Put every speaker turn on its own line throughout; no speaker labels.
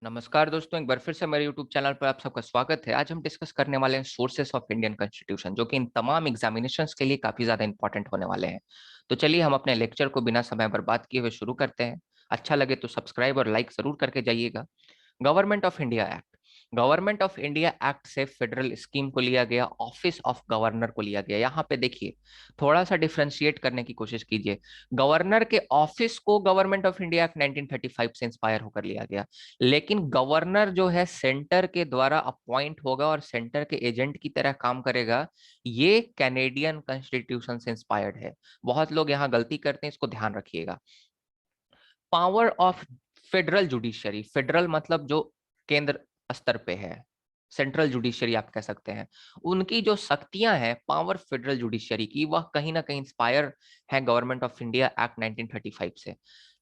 नमस्कार दोस्तों, एक बार फिर से मेरे YouTube चैनल पर आप सबका स्वागत है। आज हम डिस्कस करने वाले हैं सोर्सेस ऑफ इंडियन कॉन्स्टिट्यूशन, जो कि इन तमाम एग्जामिनेशंस के लिए काफी ज्यादा इंपॉर्टेंट होने वाले हैं। तो चलिए हम अपने लेक्चर को बिना समय बर्बाद किए हुए शुरू करते हैं। अच्छा लगे तो सब्सक्राइब और लाइक जरूर करके जाइएगा। Government of India act. Government of India act से फेडरल स्कीम को लिया गया, ऑफिस ऑफ गवर्नर को लिया गया। यहाँ पे देखिए, थोड़ा सा डिफ्रेंशिएट करने की कोशिश कीजिए। गवर्नर के ऑफिस को गवर्नमेंट ऑफ इंडिया एक्ट 1935 से इंस्पायर होकर लिया गया, लेकिन गवर्नर जो है सेंटर के द्वारा अपॉइंट होगा और सेंटर के एजेंट की तरह काम करेगा। ये कैनेडियन कॉन्स्टिट्यूशन से इंस्पायर्ड है। बहुत लोग यहाँ गलती करते हैं, इसको ध्यान रखिएगा। Power of federal judiciary. Federal मतलब जो केंद्र स्तर पे है, सेंट्रल जुडिशरी आप कह सकते हैं। उनकी जो शक्तियां हैं, पावर फेडरल जुडिशरी की, वह कहीं ना कहीं इंस्पायर है गवर्नमेंट ऑफ इंडिया एक्ट 1935 से।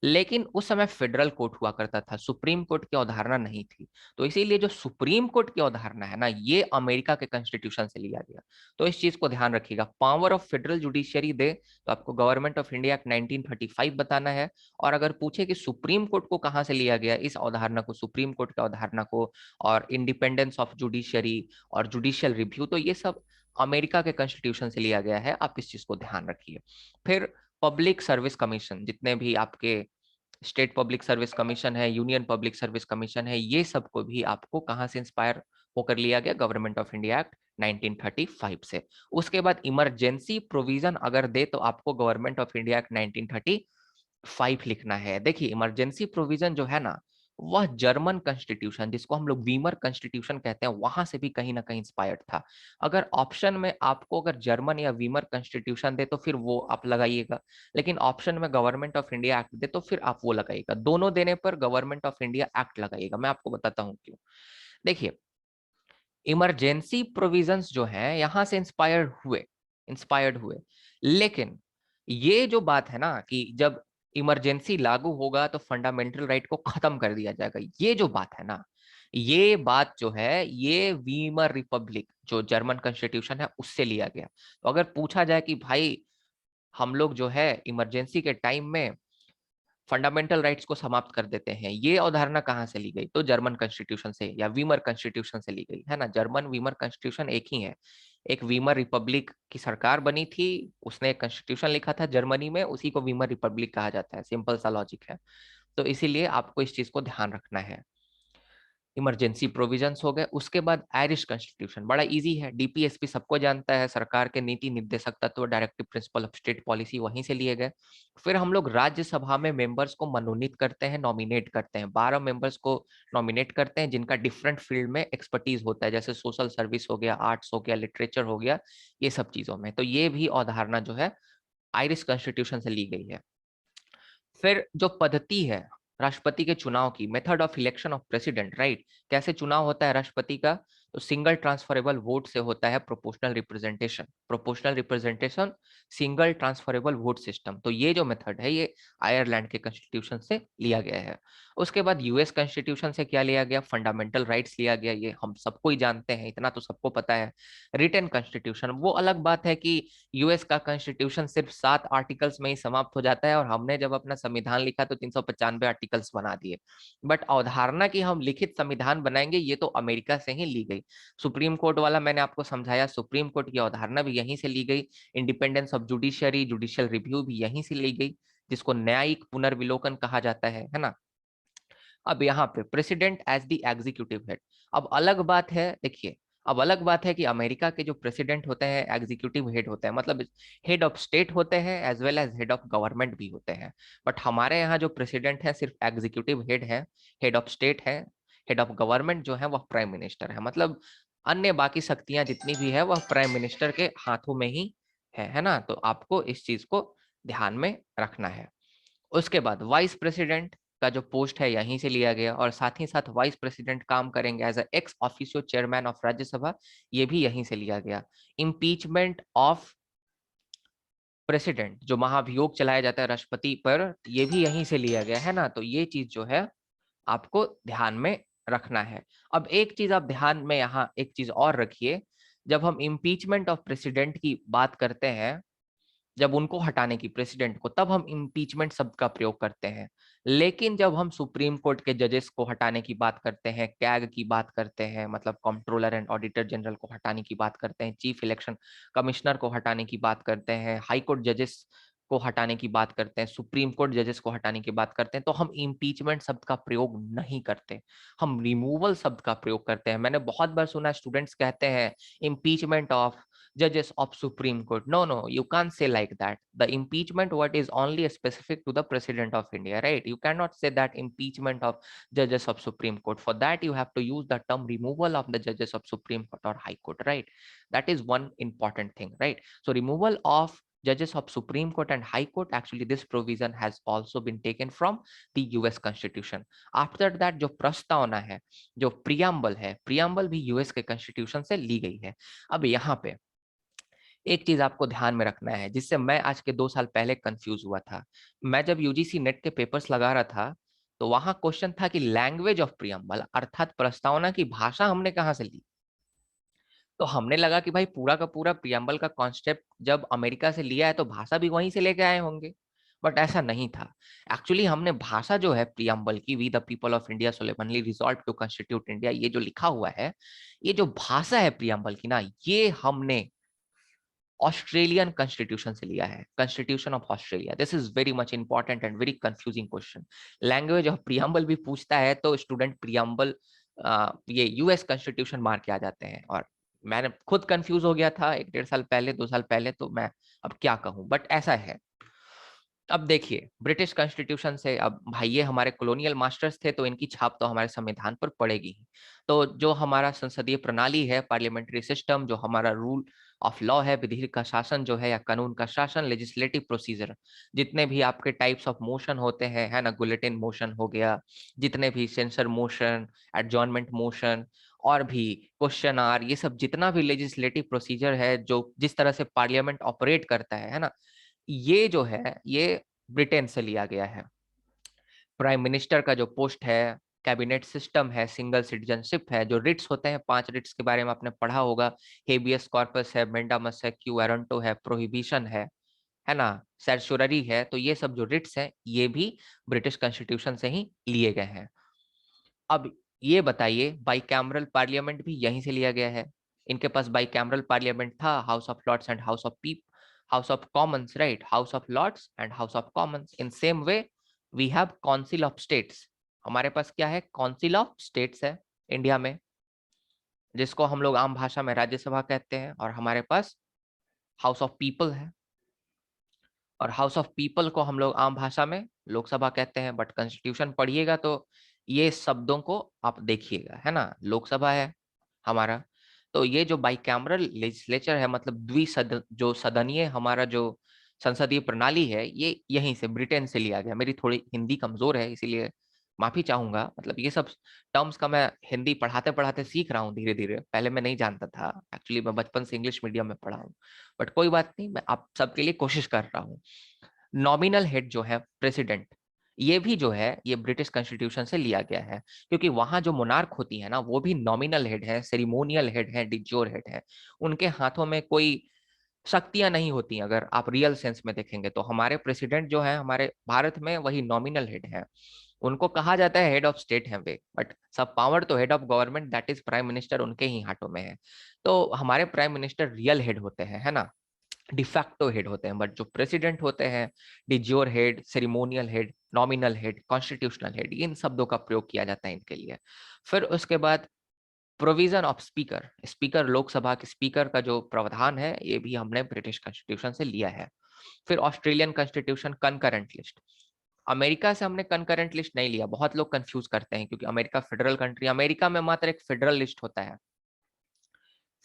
लेकिन उस समय फेडरल कोर्ट हुआ करता था, सुप्रीम कोर्ट की अवधारणा नहीं थी। तो इसीलिए जो सुप्रीम कोर्ट की अवधारणा है ना, ये अमेरिका के कॉन्स्टिट्यूशन से लिया गया। तो इस चीज को ध्यान रखिएगा। पावर ऑफ फेडरल जुडिशरी दे तो आपको गवर्नमेंट ऑफ इंडिया एक्ट 1935 बताना है। और अगर पूछे कि सुप्रीम कोर्ट को कहां से लिया गया, इस अवधारणा को, सुप्रीम कोर्ट की अवधारणा को, और इंडिपेंडेंस ऑफ जुडिशरी और जुडिशियल रिव्यू, तो ये सब अमेरिका के कॉन्स्टिट्यूशन से लिया गया है। आप इस चीज को ध्यान रखिए। फिर पब्लिक सर्विस कमीशन, जितने भी आपके स्टेट पब्लिक सर्विस कमीशन है, यूनियन पब्लिक सर्विस कमीशन है, ये सबको भी आपको कहां से इंस्पायर होकर लिया गया, गवर्नमेंट ऑफ इंडिया एक्ट 1935 से। उसके बाद इमरजेंसी प्रोविजन अगर दे तो आपको गवर्नमेंट ऑफ इंडिया एक्ट 1935 लिखना है। देखिए, इमरजेंसी प्रोविजन जो है ना, वह जर्मन कॉन्स्टिट्यूशन, जिसको हम लोग वीमर कॉन्स्टिट्यूशन कहते हैं, वहां से भी कहीं ना कहीं इंस्पायर्ड था। अगर ऑप्शन में आपको अगर जर्मन या वीमर कॉन्स्टिट्यूशन दे तो फिर वो आप लगाइएगा, लेकिन ऑप्शन में government of India act they तो फिर आप वो लगाइएगा। दोनों देने पर गवर्नमेंट ऑफ इंडिया एक्ट लगाइएगा। मैं आपको बताता हूँ क्यों। देखिए, इमरजेंसी प्रोविजंस जो हैं यहां से इंस्पायर्ड हुए, लेकिन ये जो बात है ना कि जब इमरजेंसी लागू होगा तो फंडामेंटल राइट को खत्म कर दिया जाएगा, ये जो बात है ना, ये बात जो है, ये वीमर रिपब्लिक जो जर्मन कॉन्स्टिट्यूशन है उससे लिया गया। तो अगर पूछा जाए कि भाई हम लोग जो है इमरजेंसी के टाइम में फंडामेंटल राइट्स को समाप्त कर देते हैं, ये अवधारणा कहाँ से ली गई, तो जर्मन कॉन्स्टिट्यूशन से या वीमर कॉन्स्टिट्यूशन से ली गई है ना। जर्मन वीमर कॉन्स्टिट्यूशन एक ही है। एक वीमर रिपब्लिक की सरकार बनी थी, उसने एक कॉन्स्टिट्यूशन लिखा था जर्मनी में, उसी को वीमर रिपब्लिक कहा जाता है। सिंपल सा लॉजिक है। तो इसीलिए आपको इस चीज को ध्यान रखना है। इमरजेंसी प्रोविजंस हो गए। उसके बाद आयरिश कॉन्स्टिट्यूशन, बड़ा इजी है, डीपीएसपी सबको जानता है, सरकार के नीति निर्देशक तत्व, directive principle of state policy, वहीं से लिए गए। फिर हम लोग राज्यसभा में मेंबर्स को मनोनीत करते हैं, नॉमिनेट करते हैं। 12 मेंबर्स को नॉमिनेट करते हैं जिनका डिफरेंट फील्ड में एक्सपर्टीज होता है, जैसे सोशल सर्विस हो गया, आर्ट्स हो गया, लिटरेचर हो गया, ये सब चीजों में। तो ये भी अवधारणा जो है आयरिश कॉन्स्टिट्यूशन से ली गई है। फिर जो पद्धति है राष्ट्रपति के चुनाव की, method of election of president, right, कैसे चुनाव होता है राष्ट्रपति का, तो सिंगल ट्रांसफरेबल वोट से होता है। Proportional representation, single transferable vote system. तो ये जो मेथड है, ये आयरलैंड के कॉन्स्टिट्यूशन से लिया गया है। उसके बाद यूएस कॉन्स्टिट्यूशन से क्या लिया गया, फंडामेंटल राइट्स लिया गया, ये हम सबको ही जानते हैं, इतना तो सबको पता है। रिटन कॉन्स्टिट्यूशन, वो अलग बात है कि यूएस का कॉन्स्टिट्यूशन सिर्फ 7 आर्टिकल्स में ही समाप्त हो जाता है, और हमने जब अपना संविधान लिखा तो 395 आर्टिकल्स बना दिए। बट अवधारणा की हम लिखित संविधान बनाएंगे, ये तो अमेरिका से ही ली गई। सुप्रीम कोर्ट वाला मैंने आपको समझाया, सुप्रीम कोर्ट की अवधारणा भी यहीं से ली गई। Independence of judiciary, judicial review भी यहीं से ली गई, जिसको न्यायिक पुनर्विलोकन कहा जाता है ना। अब यहाँ पे president as the executive head. अब अलग बात है, देखिए, अब अलग बात है कि अमेरिका के जो प्रेसिडेंट होते हैं एग्जीक्यूटिव हेड होते हैं, मतलब हेड ऑफ स्टेट होते हैं as well as head of government भी होते हैं। बट हमारे यहाँ जो प्रेसिडेंट है सिर्फ एग्जीक्यूटिव हेड है, हेड ऑफ स्टेट है, हेड ऑफ गवर्नमेंट जो है वह प्राइम मिनिस्टर है। मतलब अन्य बाकी शक्तियां जितनी भी है वह प्राइम मिनिस्टर के हाथों में ही है ना। तो आपको इस चीज को ध्यान में रखना है। उसके बाद वाइस प्रेसिडेंट का जो पोस्ट है यहीं से लिया गया, और साथ ही साथ वाइस प्रेसिडेंट काम करेंगे as ex officio chairman of Rajya Sabha, ये भी यहीं से लिया गया। इम्पीचमेंट ऑफ प्रेसिडेंट, जो महाभियोग चलाया जाता है राष्ट्रपति पर, ये भी यहीं से लिया गया है ना। तो ये चीज जो है आपको ध्यान में रखना है। अब एक चीज आप ध्यान में यहाँ एक चीज और रखिए, जब हम इम्पीचमेंट ऑफ प्रेसिडेंट की बात करते हैं जब उनको हटाने की प्रेसिडेंट को, तब हम इम्पीचमेंट शब्द का प्रयोग करते हैं। लेकिन जब हम सुप्रीम कोर्ट के जजेस को हटाने की बात करते हैं, कैग की बात करते हैं, मतलब कंट्रोलर एंड ऑडिटर जनरल को हटाने की बात करते हैं, चीफ इलेक्शन कमिश्नर को हटाने की बात करते हैं, हाई कोर्ट जजेस को हटाने की बात करते हैं, सुप्रीम कोर्ट जजेस को हटाने की बात करते हैं, तो हम इम्पीचमेंट शब्द का प्रयोग नहीं करते, हम रिमूवल शब्द का प्रयोग करते हैं। मैंने बहुत बार सुना स्टूडेंट्स कहते हैं impeachment of judges of Supreme Court. No, no, you can't say like that. The impeachment word is only specific to the President of India, right? You cannot say that impeachment of judges of Supreme Court. For that, you have to use the term removal of the judges of Supreme Court or High Court, right? That is one important thing, right? So removal of judges of Supreme Court and High Court, actually this provision has also been taken from the US Constitution. After that, जो प्रस्तावना है, जो preamble है, preamble भी US के constitution से ली गई है। अब यहाँ पे एक चीज आपको ध्यान में रखना है, जिससे मैं आज के 2 साल पहले कंफ्यूज हुआ था। मैं जब यूजीसी नेट के पेपर्स लगा रहा था, तो वहां क्वेश्चन था कि लैंग्वेज ऑफ प्रियम्बल अर्थात प्रस्तावना की भाषा हमने कहाँ से ली। तो हमने लगा कि भाई पूरा का पूरा प्रियम्बल का कॉन्सेप्ट जब अमेरिका से लिया है तो भाषा भी वहीं से लेके आए होंगे, बट ऐसा नहीं था। एक्चुअली हमने भाषा जो है प्रियम्बल की, we the people of India solemnly resolve to constitute India, ये जो लिखा हुआ है, ये जो भाषा है प्रियम्बल की ना, ये हमने ऑस्ट्रेलियन कॉन्स्टिट्यूशन से लिया है, constitution of Australia. This is very much important and very confusing question. Language of preamble भी पूछता है तो स्टूडेंट प्रियम्बल ये यूएस कॉन्स्टिट्यूशन मार के आ जाते हैं, और मैंने खुद कंफ्यूज हो गया था 1-1.5 साल पहले, 2 साल पहले, तो मैं अब क्या कहूँ, बट ऐसा है। अब देखिए ब्रिटिश कॉन्स्टिट्यूशन से, अब भाई ये हमारे कॉलोनियल मास्टर्स थे, तो इनकी छाप तो हमारे संविधान पर पड़ेगी ही। तो जो हमारा संसदीय प्रणाली है, पार्लियामेंट्री सिस्टम, जो हमारा रूल ऑफ लॉ है, विधि का शासन जो है, या कानून का शासन, लेजिस्लेटिव प्रोसीजर, जितने भी आपके टाइप्स ऑफ मोशन होते हैं, है ना, गुलेटिन मोशन हो गया, जितने भी सेंसर मोशन, एडजॉर्नमेंट मोशन, और भी क्वेश्चन आर, ये सब जितना भी लेजिस्लेटिव प्रोसीजर है, जो जिस तरह से पार्लियामेंट ऑपरेट करता है ना, ये जो है ये ब्रिटेन से लिया गया है। प्राइम मिनिस्टर का जो पोस्ट है, कैबिनेट सिस्टम है, सिंगल सिटीजनशिप है, जो रिट्स होते हैं, 5 रिट्स के बारे में आपने पढ़ा होगा, हेबियस कॉर्पस है, मेंडामस है, क्यू वारंटो है, प्रोहिबिशन है ना, सर्चुररी है, तो ये सब जो रिट्स हैं, ये भी ब्रिटिश कॉन्स्टिट्यूशन से ही लिए गए हैं। अब ये बताइए, बाइकैमरल पार्लियामेंट भी यहीं से लिया गया है। इनके पास बाइकैमरल पार्लियामेंट था, House of Lords and House of Commons, right, House of Lords and House of Commons. In same way we have Council of States. हमारे पास क्या है, काउंसिल ऑफ स्टेट्स है इंडिया में, जिसको हम लोग आम भाषा में राज्यसभा कहते हैं, और हमारे पास हाउस ऑफ पीपल है, और हाउस ऑफ पीपल को हम लोग आम भाषा में लोकसभा कहते हैं, बट कॉन्स्टिट्यूशन पढ़िएगा तो ये शब्दों को आप देखिएगा, है ना, लोकसभा है हमारा। तो ये जो बाइकैमरल लेजिस्लेचर है, मतलब जो सदनीय हमारा जो संसदीय प्रणाली है, ये यहीं से ब्रिटेन से लिया गया। मेरी थोड़ी हिंदी कमजोर है, इसीलिए माफी चाहूंगा, मतलब ये सब टर्म्स का मैं हिंदी पढ़ाते पढ़ाते सीख रहा हूँ धीरे धीरे, पहले मैं नहीं जानता था। एक्चुअली मैं बचपन से इंग्लिश मीडियम में पढ़ा हूँ, बट कोई बात नहीं, मैं आप सबके लिए कोशिश कर रहा हूँ। नॉमिनल हेड जो है प्रेसिडेंट, ये भी जो है ये ब्रिटिश कॉन्स्टिट्यूशन से लिया गया है, क्योंकि वहां जो मोनार्क होती है ना, वो भी नॉमिनल हेड है, सेरिमोनियल हेड है, डिज्योर हेड है। उनके हाथों में कोई शक्तियां नहीं होती। अगर आप रियल सेंस में देखेंगे तो हमारे प्रेसिडेंट जो है हमारे भारत में, वही नॉमिनल हेड है। उनको कहा जाता है हेड ऑफ स्टेट है वे, बट सब पावर तो head of government, that is prime minister, उनके ही हाथों में है। तो हमारे प्राइम मिनिस्टर रियल हेड होते हैं, है ना, डिफैक्टो हेड होते हैं, बट जो प्रेसिडेंट होते हैं, de jure head, ceremonial head, nominal head, constitutional head, इन शब्दों का प्रयोग किया जाता है इनके लिए। फिर उसके बाद provision of speaker, speaker, Lok Sabha के स्पीकर का जो प्रावधान है, ये भी हमने ब्रिटिश कॉन्स्टिट्यूशन से लिया है। फिर Australian constitution concurrent list, America से हमने कंकरेंट लिस्ट नहीं लिया। बहुत लोग कंफ्यूज करते हैं, क्योंकि अमेरिका फेडरल कंट्री, अमेरिका में मात्र एक फेडरल लिस्ट होता है।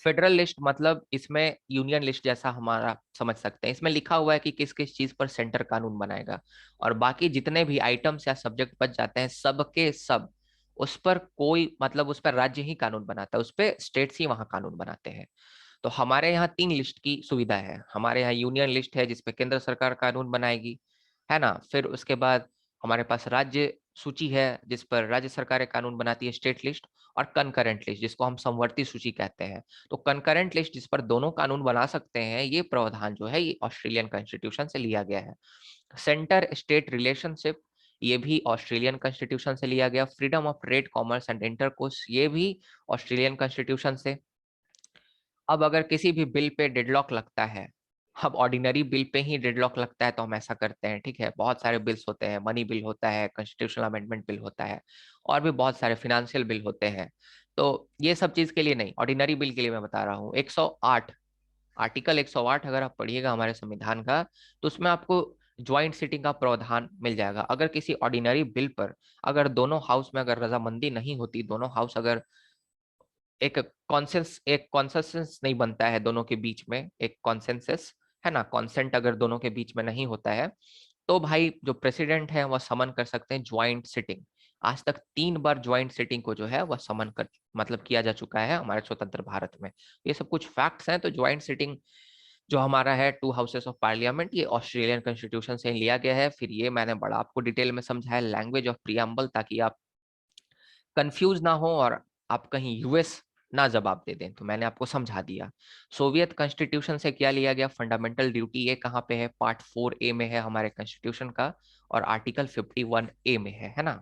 फेडरल लिस्ट मतलब इसमें यूनियन लिस्ट जैसा हमारा समझ सकते हैं। इसमें लिखा हुआ है कि किस किस चीज पर सेंटर कानून बनाएगा, और बाकी जितने भी आइटम्स या सब्जेक्ट बच जाते हैं, सबके सब उस पर कोई, मतलब उस पर राज्य ही कानून बनाता है, उस पर स्टेट्स ही वहां कानून बनाते हैं। तो हमारे यहाँ 3 लिस्ट की सुविधा है। हमारे यहाँ यूनियन लिस्ट है, जिसपे केंद्र सरकार कानून बनाएगी, है ना। फिर उसके बाद हमारे पास राज्य सूची है जिस पर राज्य सरकारें कानून बनाती है, स्टेट लिस्ट, और कंकरेंट लिस्ट जिसको हम समवर्ती सूची कहते हैं। तो कंकरेंट लिस्ट जिस पर दोनों कानून बना सकते हैं, ये प्रावधान जो है ये ऑस्ट्रेलियन कॉन्स्टिट्यूशन से लिया गया है। सेंटर स्टेट रिलेशनशिप, ये भी ऑस्ट्रेलियन कॉन्स्टिट्यूशन से लिया गया। Freedom of trade, commerce and intercourse, ये भी ऑस्ट्रेलियन कॉन्स्टिट्यूशन से। अब अगर किसी भी बिल पे डेडलॉक लगता है, अब ऑर्डिनरी बिल पे ही डेडलॉक लगता है तो हम ऐसा करते हैं, ठीक है। बहुत सारे बिल्स होते हैं, मनी बिल होता है, कॉन्स्टिट्यूशनल अमेंडमेंट बिल होता है, और भी बहुत सारे फिनेंशियल बिल होते हैं। तो ये सब चीज के लिए नहीं, ऑर्डिनरी बिल के लिए मैं बता रहा हूँ। 108, आर्टिकल 108 अगर आप पढ़िएगा हमारे संविधान का, तो उसमें आपको ज्वाइंट सिटिंग का प्रावधान मिल जाएगा। अगर किसी ऑर्डिनरी बिल पर अगर दोनों हाउस में अगर रजामंदी नहीं होती, दोनों हाउस अगर एक कॉन्सेंसस नहीं बनता है दोनों के बीच में, एक कॉन्सेंसस है ना, कॉन्सेंट अगर दोनों के बीच में नहीं होता है, तो भाई जो प्रेसिडेंट है वह समन कर सकते हैं ज्वाइंट सिटिंग। आज तक 3 बार ज्वाइंट सिटिंग को जो है वह समन कर मतलब किया जा चुका है हमारे स्वतंत्र भारत में। ये सब कुछ फैक्ट्स हैं। तो ज्वाइंट सिटिंग जो हमारा है, 2 हाउसेस ऑफ पार्लियामेंट, ये ऑस्ट्रेलियन कॉन्स्टिट्यूशन से लिया गया है। फिर ये मैंने बड़ा आपको डिटेल में समझाया, लैंग्वेज ऑफ प्रियम्बल, ताकि आप कंफ्यूज ना हो और आप कहीं यूएस ना जवाब दे दें, तो मैंने आपको समझा दिया। सोवियत कॉन्स्टिट्यूशन से क्या लिया गया, फंडामेंटल ड्यूटी, ये कहाँ पे है, पार्ट 4A में है हमारे कॉन्स्टिट्यूशन का, और आर्टिकल 51A में है ना।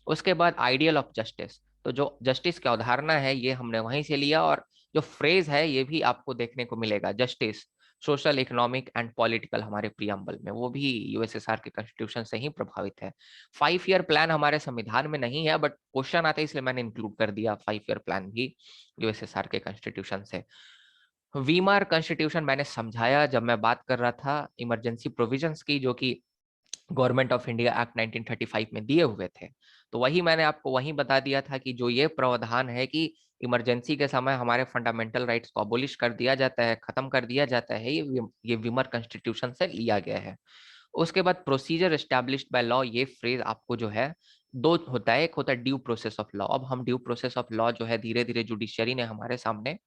उसके बाद आइडियल ऑफ जस्टिस, तो जो जस्टिस की अवधारणा है ये हमने वहीं से लिया, और जो फ्रेज है ये भी आपको देखने को मिलेगा, justice, social, economic and political, हमारे प्रियम्बल में, वो भी यूएसएसआर के कॉन्स्टिट्यूशन से ही प्रभावित है। 5 ईयर प्लान हमारे संविधान में नहीं है, बट क्वेश्चन आते हैं इसलिए मैंने इंक्लूड कर दिया 5 ईयर प्लान भी यूएसएसआर के कॉन्स्टिट्यूशन से। वीमार कॉन्स्टिट्यूशन मैंने समझाया जब मैं बात कर रहा था इमरजेंसी प्रोविजंस की, जो कि गवर्नमेंट ऑफ इंडिया एक्ट 1935 में दिए हुए थे। तो वही मैंने आपको वही बता दिया था कि जो ये प्रावधान है कि इमरजेंसी के समय हमारे फंडामेंटल राइट्स को अबोलिश कर दिया जाता है, खत्म कर दिया जाता है, ये विमर कॉन्स्टिट्यूशन से लिया गया है। उसके बाद प्रोसीजर एस्टैब्लिश्ड बाय लॉ, ये फ्रेज आपको जो है दो होता है, एक होता है ड्यू प्रोसेस ऑफ लॉ। अब हम ड्यू प्रोसेस ऑफ लॉ जो है धीरे धीरे जुडिशियरी ने हमारे सामने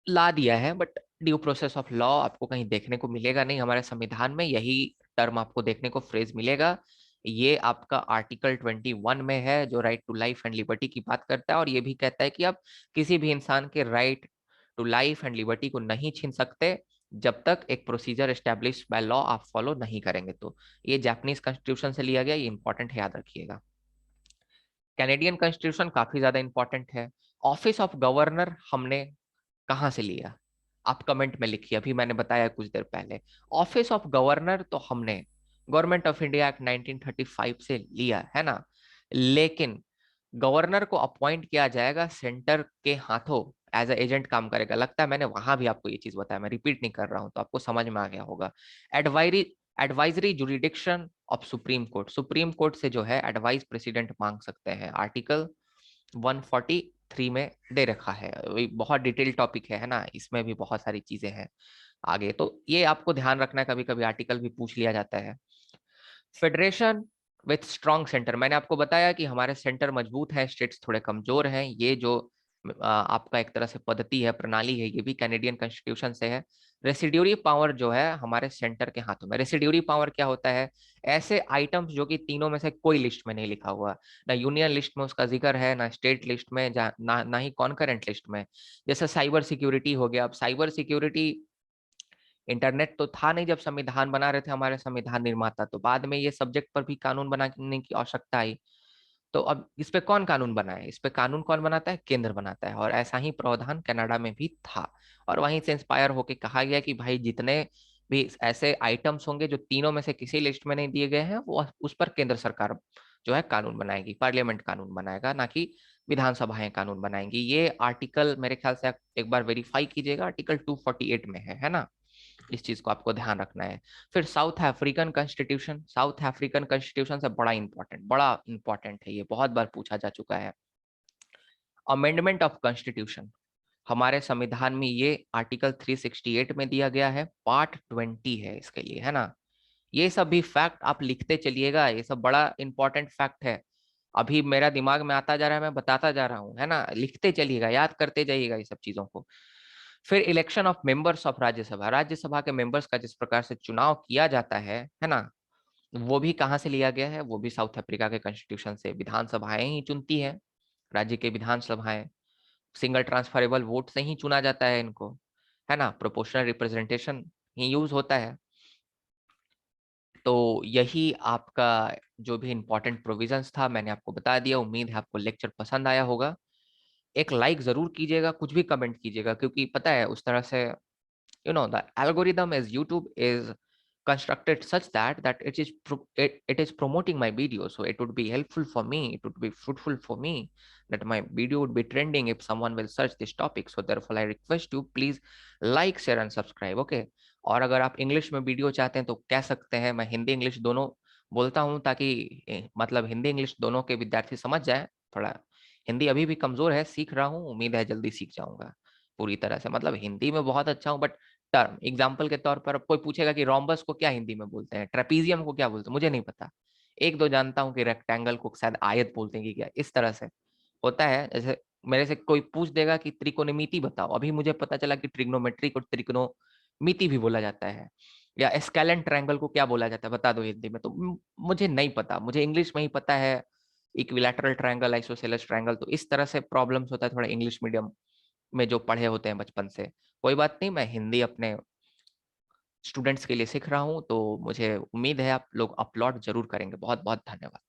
ला दिया है, but due process of law आपको कहीं देखने को मिलेगा नहीं हमारे संविधान में। यही टर्म आपको देखने को, फ्रेज मिलेगा। ये आपका आर्टिकल 21 में है, जो right to life and liberty की बात करता है, और ये भी कहता है कि आप किसी भी इंसान के right to life and liberty को नहीं छीन सकते जब तक एक प्रोसीजर एस्टेब्लिश बाय लॉ आप फॉलो नहीं करेंगे। तो ये जापानीज कॉन्स्टिट्यूशन से लिया गया, ये इंपॉर्टेंट है, याद रखिएगा। कैनेडियन कॉन्स्टिट्यूशन काफी ज्यादा इंपॉर्टेंट है। ऑफिस ऑफ गवर्नर हमने कहाँ से लिया, आप कमेंट में लिखिए, अभी मैंने बताया कुछ देर पहले। ऑफिस ऑफ गवर्नर तो हमने गवर्नमेंट ऑफ इंडिया एक्ट 1935 से लिया है ना, लेकिन गवर्नर को अपॉइंट किया जाएगा सेंटर के हाथों, एज ए एजेंट काम करेगा। लगता है मैंने वहां भी आपको ये चीज बताया, मैं रिपीट नहीं कर रहा हूं, तो आपको समझ में आ गया होगा। Advisory advisory jurisdiction of supreme court, supreme court से जो है एडवाइस प्रेसिडेंट मांग सकते हैं, आर्टिकल 143 में दे रखा है। वही बहुत डिटेल टॉपिक है ना, इसमें भी बहुत सारी चीजें हैं आगे, तो ये आपको ध्यान रखना है, कभी कभी आर्टिकल भी पूछ लिया जाता है। फेडरेशन विथ स्ट्रॉन्ग सेंटर, मैंने आपको बताया कि हमारे सेंटर मजबूत है, स्टेट्स थोड़े कमजोर हैं। ये जो आपका एक तरह से पद्धति है, प्रणाली है, ये भी कैनेडियन कॉन्स्टिट्यूशन से है। रेसिड्यूरी पावर जो है हमारे सेंटर के हाथों में। रेसिड्यूरी पावर क्या होता है, ऐसे आइटम्स जो कि तीनों में से कोई लिस्ट में नहीं लिखा हुआ, ना यूनियन लिस्ट में उसका जिक्र है, ना स्टेट लिस्ट में, ना ही कॉन्करेंट लिस्ट में। जैसे साइबर सिक्योरिटी हो गया। अब साइबर सिक्योरिटी, इंटरनेट तो था नहीं जब संविधान बना रहे थे हमारे संविधान निर्माता, तो बाद में ये सब्जेक्ट पर भी कानून बनाने की आवश्यकता आई। तो अब इस पे कौन कानून बनाए, इस पे कानून कौन बनाता है, केंद्र बनाता है। और ऐसा ही प्रावधान कनाडा में भी था, और वहीं से इंस्पायर होके कहा गया कि भाई जितने भी ऐसे आइटम्स होंगे जो तीनों में से किसी लिस्ट में नहीं दिए गए हैं, वो उस पर केंद्र सरकार जो है कानून बनाएगी, पार्लियामेंट कानून बनाएगा, ना कि विधानसभाएं कानून बनाएंगी। ये आर्टिकल मेरे ख्याल से आप एक बार वेरीफाई कीजिएगा, आर्टिकल 248 में है ना। इस चीज को आपको ध्यान रखना है। फिर south African constitution, south African constitution से बड़ा इंपॉर्टेंट है, ये बहुत बार पूछा जा चुका है। अमेंडमेंट ऑफ कॉन्स्टिट्यूशन, हमारे संविधान में ये आर्टिकल 368 में दिया गया है, पार्ट 20 है इसके लिए, है ना। ये सब भी फैक्ट आप लिखते चलिएगा, ये सब बड़ा इंपॉर्टेंट फैक्ट है। अभी मेरा दिमाग में आता जा रहा है, मैं बताता जा रहा हूँ, है ना, लिखते चलिएगा, याद करते जाइएगा ये सब चीजों को। फिर election of members of Rajya Sabha, Rajya Sabha के मेंबर्स का जिस प्रकार से चुनाव किया जाता है ना, वो भी कहाँ से लिया गया है? वो भी साउथ अफ्रीका के कॉन्स्टिट्यूशन से। विधानसभाएं ही चुनती हैं, राज्य के विधानसभाएं। सिंगल ट्रांसफरेबल वोट से ही चुना जाता है इनको, है ना? प्रोपोर्शनल रिप्रेजेंटेशन ही यूज होता है। तो यही आपका जो भी इम्पोर्टेंट प्रोविजंस था मैंने आपको बता दिया। उम्मीद है आपको लेक्चर पसंद आया होगा। एक लाइक जरूर कीजिएगा, कुछ भी कमेंट कीजिएगा, क्योंकि पता है उस तरह से the algorithm as YouTube is constructed such that it is promoting my video, so it would be helpful for me, it would be fruitful for me that my video would be trending if someone will search this topic. So therefore I request you, please like, share and subscribe. Okay? और अगर आप English में video चाहते हैं तो कह सकते हैं, मैं हिंदी इंग्लिश दोनों बोलता हूं, ताकि मतलब हिंदी इंग्लिश दोनों के विद्यार्थी समझ जाए। थोड़ा हिंदी अभी भी कमजोर है, सीख रहा हूँ, उम्मीद है जल्दी सीख जाऊंगा पूरी तरह से। मतलब हिंदी में बहुत अच्छा हूँ, बट टर्म एग्जाम्पल के तौर पर अब कोई पूछेगा कि रोम्बस को क्या हिंदी में बोलते हैं, ट्रेपीजियम को क्या बोलते हैं, मुझे नहीं पता। एक दो जानता हूँ कि रेक्टेंगल को शायद आयत बोलते हैं कि क्या, इस तरह से होता है। जैसे मेरे से कोई पूछ देगा कि त्रिकोणमिति बताओ, अभी मुझे पता चला कि ट्रिग्नोमेट्री को त्रिकोणमिति भी बोला जाता है। या स्केलन ट्रायंगल को क्या बोला जाता है बता दो हिंदी में, तो मुझे नहीं पता, मुझे इंग्लिश में ही पता है। Equilateral triangle, isosceles triangle. तो इस तरह से प्रॉब्लम्स होता है थोड़ा इंग्लिश मीडियम में जो पढ़े होते हैं बचपन से। कोई बात नहीं, मैं हिंदी अपने स्टूडेंट्स के लिए सीख रहा हूँ, तो मुझे उम्मीद है आप लोग अपलोड जरूर करेंगे। बहुत बहुत धन्यवाद।